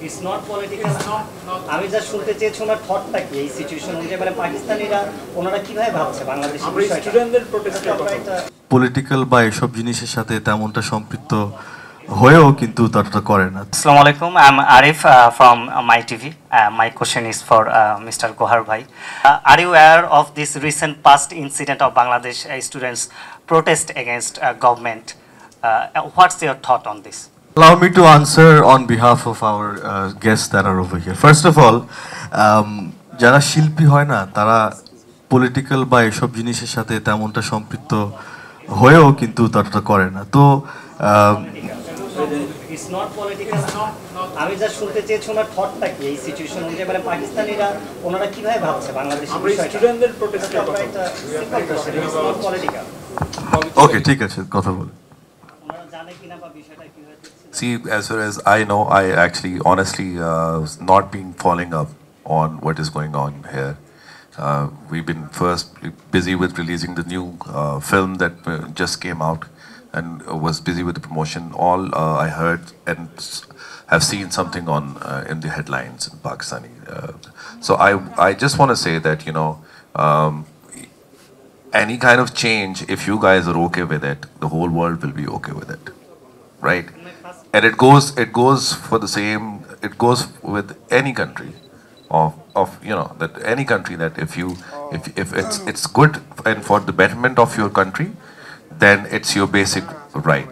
It's not political. আমি যা শুনতে চেয়েছি ওনার থটটা কি এই সিচুয়েশন অনুযায়ী, মানে পাকিস্তানিরা ওনারা কিভাবে ভাবছে বাংলাদেশের বিষয়টা? স্টুডেন্টদের প্রোটেস্টের কথা। পলিটিক্যাল বা এসব জিনিসের সাথে তেমনটা সম্পৃক্ত হয়েও কিন্তু ততটা করে না। Assalamu alaikum. I'm Arif from My TV. My question is for Mr. Gohar Bhai. Are you aware of this recent past incident of Bangladesh students protest against government? What's your thought on this? Allow me to answer on behalf of our guests that are over here. First of all, যারা শিল্পী হয় না তারা political বা এসব জিনিসের সাথে তেমনটা সম্পৃক্ত হয়েও কিন্তু ততটা করে না। তো It's not political. আমি যা শুনতে চেয়েছি ওনার থটটা কি এই সিচুয়েশন অনুযায়ী, মানে পাকিস্তানিরা ওনারা কিভাবে ভাবছে বাংলাদেশের বিষয়টা? স্টুডেন্টদের প্রোটেস্টের কথা। It's not political. ওকে, ঠিক আছে, কথা বলে। ওনারা জানে কিনা বা বিষয়টা কি হয়েছে? See, as far as I know, I actually honestly not been following up on what is going on here. We've been first busy with releasing the new film that just came out and was busy with the promotion. All I heard and have seen something on in the headlines in Pakistani. So I just want to say that, you know, any kind of change, if you guys are okay with it, the whole world will be okay with it, right? And it goes for the same. It goes with any country, of you know, that any country that if it's good and for the betterment of your country, then it's your basic right.